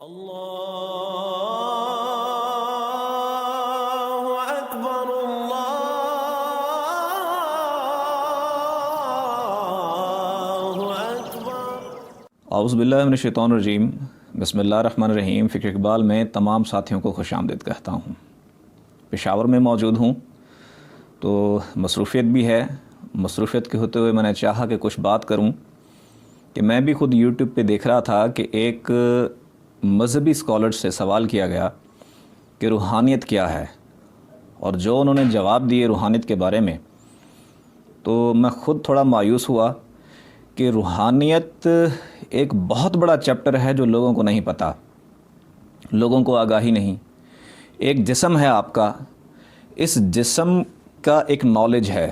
اللہ اکبر اللہ اکبر۔ اعوذ باللہ من الشیطان الرجیم، بسم اللہ الرحمن الرحیم۔ فکر اقبال میں تمام ساتھیوں کو خوش آمدید کہتا ہوں۔ پشاور میں موجود ہوں تو مصروفیت بھی ہے، مصروفیت کے ہوتے ہوئے میں نے چاہا کہ کچھ بات کروں کہ میں بھی خود یوٹیوب پہ دیکھ رہا تھا کہ ایک مذہبی اسکالر سے سوال کیا گیا کہ روحانیت کیا ہے، اور جو انہوں نے جواب دیے روحانیت کے بارے میں، تو میں خود تھوڑا مایوس ہوا کہ روحانیت ایک بہت بڑا چیپٹر ہے جو لوگوں کو نہیں پتہ، لوگوں کو آگاہی نہیں۔ ایک جسم ہے آپ کا، اس جسم کا ایک نالج ہے،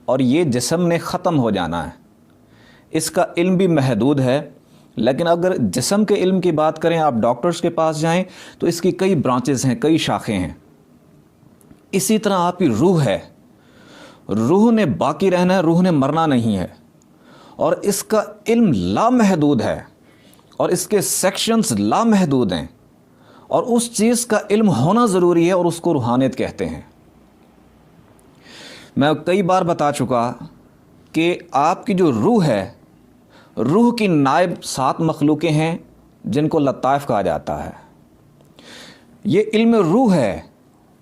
اور یہ جسم نے ختم ہو جانا ہے، اس کا علم بھی محدود ہے۔ لیکن اگر جسم کے علم کی بات کریں، آپ ڈاکٹرز کے پاس جائیں تو اس کی کئی برانچز ہیں، کئی شاخیں ہیں۔ اسی طرح آپ کی روح ہے، روح نے باقی رہنا ہے، روح نے مرنا نہیں ہے، اور اس کا علم لامحدود ہے، اور اس کے سیکشنز لامحدود ہیں، اور اس چیز کا علم ہونا ضروری ہے، اور اس کو روحانیت کہتے ہیں۔ میں کئی بار بتا چکا کہ آپ کی جو روح ہے، روح کی نائب 7 مخلوقیں ہیں جن کو لطائف کہا جاتا ہے۔ یہ علم روح ہے،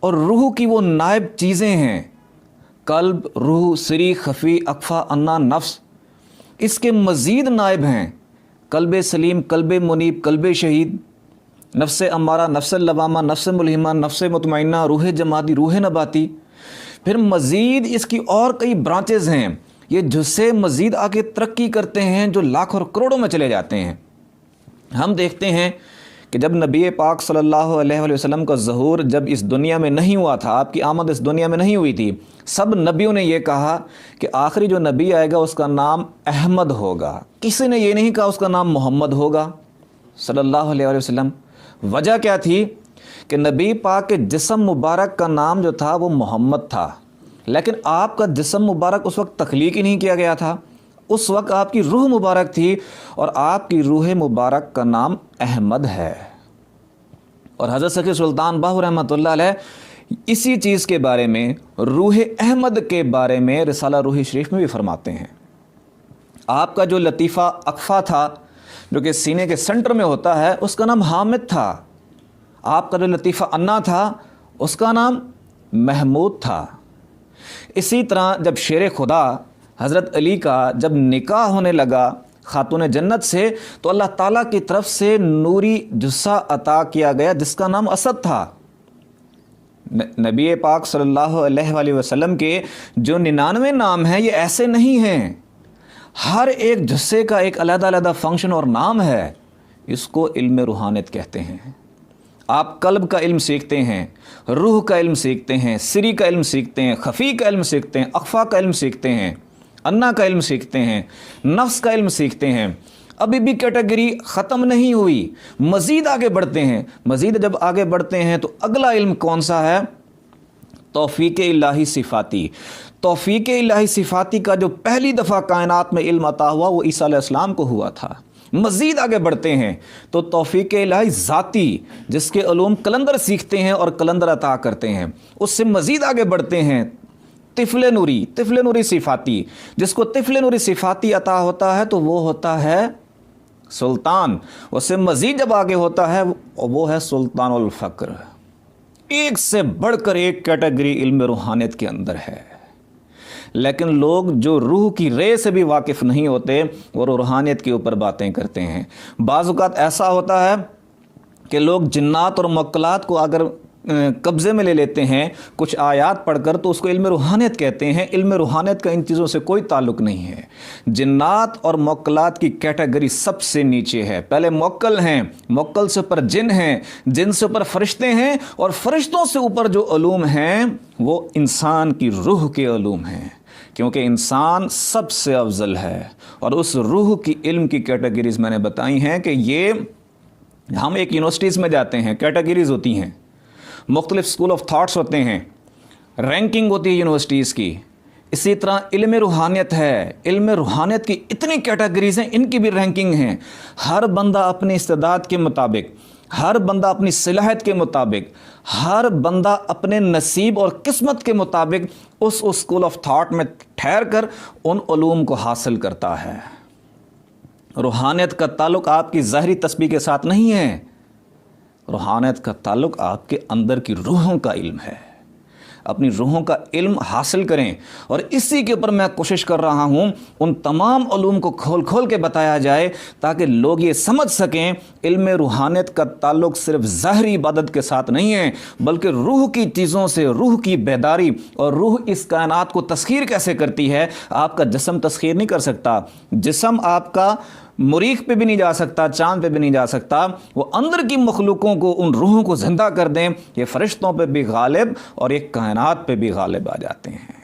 اور روح کی وہ نائب چیزیں ہیں، قلب، روح، سری، خفی، اخفا، انا، نفس۔ اس کے مزید نائب ہیں قلب سلیم، قلب منیب، قلب شہید، نفس امارہ، نفس لوامہ، نفس ملہمہ، نفس مطمئنہ، روح جمادی، روح نباتی۔ پھر مزید اس کی اور کئی برانچز ہیں، یہ جسے مزید آگے ترقی کرتے ہیں جو لاکھ اور کروڑوں میں چلے جاتے ہیں۔ ہم دیکھتے ہیں کہ جب نبی پاک صلی اللہ علیہ وآلہ وسلم کا ظہور جب اس دنیا میں نہیں ہوا تھا، آپ کی آمد اس دنیا میں نہیں ہوئی تھی، سب نبیوں نے یہ کہا کہ آخری جو نبی آئے گا اس کا نام احمد ہوگا۔ کسی نے یہ نہیں کہا اس کا نام محمد ہوگا صلی اللہ علیہ وآلہ وسلم۔ وجہ کیا تھی کہ نبی پاک کے جسم مبارک کا نام جو تھا وہ محمد تھا، لیکن آپ کا جسم مبارک اس وقت تخلیق ہی نہیں کیا گیا تھا، اس وقت آپ کی روح مبارک تھی، اور آپ کی روح مبارک کا نام احمد ہے۔ اور حضرت سخی سلطان باہو رحمۃ اللہ علیہ اسی چیز کے بارے میں، روح احمد کے بارے میں رسالہ روحی شریف میں بھی فرماتے ہیں۔ آپ کا جو لطیفہ اخفا تھا جو کہ سینے کے سنٹر میں ہوتا ہے، اس کا نام حامد تھا۔ آپ کا جو لطیفہ انا تھا اس کا نام محمود تھا۔ اسی طرح جب شیر خدا حضرت علی کا جب نکاح ہونے لگا خاتون جنت سے، تو اللہ تعالیٰ کی طرف سے نوری جسہ عطا کیا گیا جس کا نام اسد تھا۔ نبی پاک صلی اللہ علیہ وآلہ وسلم کے جو 99 نام ہیں یہ ایسے نہیں ہیں، ہر ایک جسے کا ایک علیحدہ علیحدہ فنکشن اور نام ہے۔ اس کو علم روحانیت کہتے ہیں۔ آپ قلب کا علم سیکھتے ہیں، روح کا علم سیکھتے ہیں، سری کا علم سیکھتے ہیں، خفی کا علم سیکھتے ہیں، اخفا کا علم سیکھتے ہیں، انا کا علم سیکھتے ہیں، نفس کا علم سیکھتے ہیں۔ ابھی بھی کیٹیگری ختم نہیں ہوئی، مزید آگے بڑھتے ہیں۔ مزید جب آگے بڑھتے ہیں تو اگلا علم کون سا ہے؟ توفیق الہی صفاتی۔ توفیق الہی صفاتی کا جو پہلی دفعہ کائنات میں علم عطا ہوا وہ عیسیٰ علیہ السلام کو ہوا تھا۔ مزید آگے بڑھتے ہیں تو توفیق الہی ذاتی، جس کے علوم قلندر سیکھتے ہیں اور قلندر عطا کرتے ہیں۔ اس سے مزید آگے بڑھتے ہیں طفل نوری، طفل نوری صفاتی، جس کو طفل نوری صفاتی عطا ہوتا ہے تو وہ ہوتا ہے سلطان۔ اس سے مزید جب آگے ہوتا ہے وہ ہے سلطان الفقر۔ ایک سے بڑھ کر ایک کیٹیگری علم روحانیت کے اندر ہے، لیکن لوگ جو روح کی رے سے بھی واقف نہیں ہوتے وہ روحانیت کے اوپر باتیں کرتے ہیں۔ بعض اوقات ایسا ہوتا ہے کہ لوگ جنات اور موکلات کو اگر قبضے میں لے لیتے ہیں کچھ آیات پڑھ کر تو اس کو علم روحانیت کہتے ہیں۔ علم روحانیت کا ان چیزوں سے کوئی تعلق نہیں ہے۔ جنات اور موکلات کی کیٹیگری سب سے نیچے ہے۔ پہلے موکل ہیں، موکل سے اوپر جن ہیں، جن سے اوپر فرشتے ہیں، اور فرشتوں سے اوپر جو علوم ہیں وہ انسان کی روح کے علوم ہیں، کیونکہ انسان سب سے افضل ہے۔ اور اس روح کی علم کی کیٹیگریز میں نے بتائی ہیں کہ یہ ہم ایک یونیورسٹیز میں جاتے ہیں، کیٹیگریز ہوتی ہیں، مختلف اسکول آف تھاٹس ہوتے ہیں، رینکنگ ہوتی ہے یونیورسٹیز کی اسی طرح علم روحانیت ہے، علم روحانیت کی اتنی کیٹیگریز ہیں، ان کی بھی رینکنگ ہیں۔ ہر بندہ اپنی استعداد کے مطابق، ہر بندہ اپنی صلاحیت کے مطابق، ہر بندہ اپنے نصیب اور قسمت کے مطابق اس اسکول آف تھاٹ میں ٹھہر کر ان علوم کو حاصل کرتا ہے۔ روحانیت کا تعلق آپ کی ظاہری تسبیح کے ساتھ نہیں ہے، روحانیت کا تعلق آپ کے اندر کی روحوں کا علم ہے۔ اپنی روحوں کا علم حاصل کریں، اور اسی کے اوپر میں کوشش کر رہا ہوں ان تمام علوم کو کھول کھول کے بتایا جائے تاکہ لوگ یہ سمجھ سکیں علم روحانیت کا تعلق صرف ظاہری عبادت کے ساتھ نہیں ہے، بلکہ روح کی چیزوں سے، روح کی بیداری، اور روح اس کائنات کو تسخیر کیسے کرتی ہے۔ آپ کا جسم تسخیر نہیں کر سکتا، جسم آپ کا مریخ پہ بھی نہیں جا سکتا، چاند پہ بھی نہیں جا سکتا، وہ اندر کی مخلوقوں کو، ان روحوں کو زندہ کر دیں، یہ فرشتوں پہ بھی غالب اور ایک کائنات پہ بھی غالب آ جاتے ہیں۔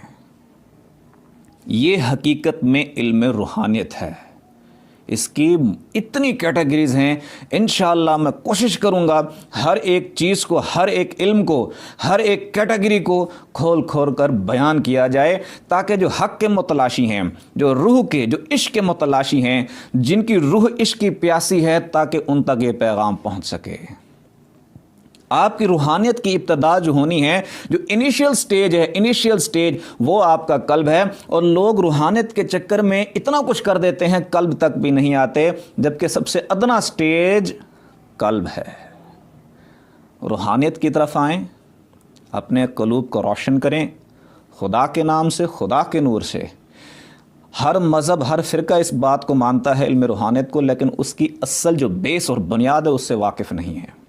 یہ حقیقت میں علم روحانیت ہے، اس کی اتنی کیٹیگریز ہیں۔ انشاءاللہ میں کوشش کروں گا ہر ایک چیز کو، ہر ایک علم کو، ہر ایک کیٹیگری کو کھول کھول کر بیان کیا جائے تاکہ جو حق کے متلاشی ہیں، جو روح کے، جو عشق کے متلاشی ہیں، جن کی روح عشق کی پیاسی ہے، تاکہ ان تک یہ پیغام پہنچ سکے۔ آپ کی روحانیت کی ابتدا جو ہونی ہے، جو انیشیل سٹیج ہے، انیشیل سٹیج وہ آپ کا قلب ہے، اور لوگ روحانیت کے چکر میں اتنا کچھ کر دیتے ہیں قلب تک بھی نہیں آتے، جبکہ سب سے ادنا سٹیج قلب ہے۔ روحانیت کی طرف آئیں، اپنے قلوب کو روشن کریں خدا کے نام سے، خدا کے نور سے۔ ہر مذہب، ہر فرقہ اس بات کو مانتا ہے علم روحانیت کو، لیکن اس کی اصل جو بیس اور بنیاد ہے اس سے واقف نہیں ہے۔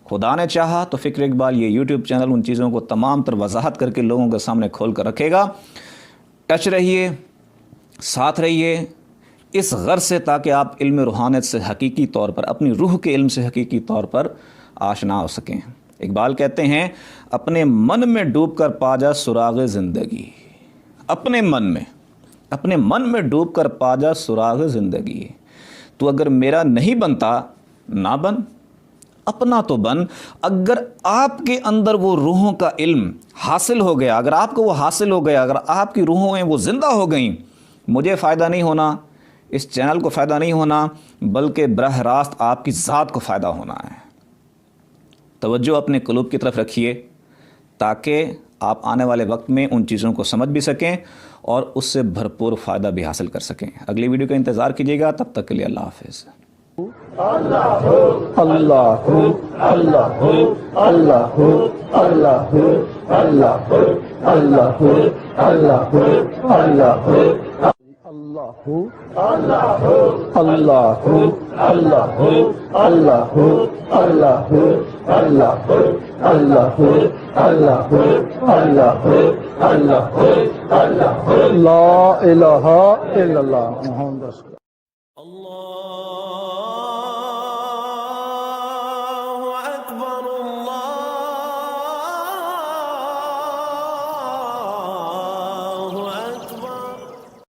خدا نے چاہا تو فکر اقبال یہ یوٹیوب چینل ان چیزوں کو تمام تر وضاحت کر کے لوگوں کے سامنے کھول کر رکھے گا۔ ٹچ رہیے، ساتھ رہیے اس غرض سے تاکہ آپ علم روحانیت سے حقیقی طور پر، اپنی روح کے علم سے حقیقی طور پر آشنا ہو سکیں۔ اقبال کہتے ہیں اپنے من میں ڈوب کر پا جا سراغ زندگی، اپنے من میں ڈوب کر پا جا سراغ زندگی، تو اگر میرا نہیں بنتا نہ بن، اپنا تو بن۔ اگر آپ کے اندر وہ روحوں کا علم حاصل ہو گیا، اگر آپ کو وہ حاصل ہو گیا، اگر آپ کی روحوں ہیں وہ زندہ ہو گئیں، مجھے فائدہ نہیں ہونا، اس چینل کو فائدہ نہیں ہونا، بلکہ براہ راست آپ کی ذات کو فائدہ ہونا ہے۔ توجہ اپنے قلوب کی طرف رکھیے تاکہ آپ آنے والے وقت میں ان چیزوں کو سمجھ بھی سکیں اور اس سے بھرپور فائدہ بھی حاصل کر سکیں۔ اگلی ویڈیو کا انتظار کیجیے گا، تب تک کے لیے اللہ حافظ۔ اللہ اللہ اللہ اللہ اللہ اللہ اللہ اللہ اللہ اللہ اللہ اللہ اللہ اللہ اللہ اللہ اللہ اللہ اللہ لا الہ الا اللہ محمد رسول اللہ۔ اللہ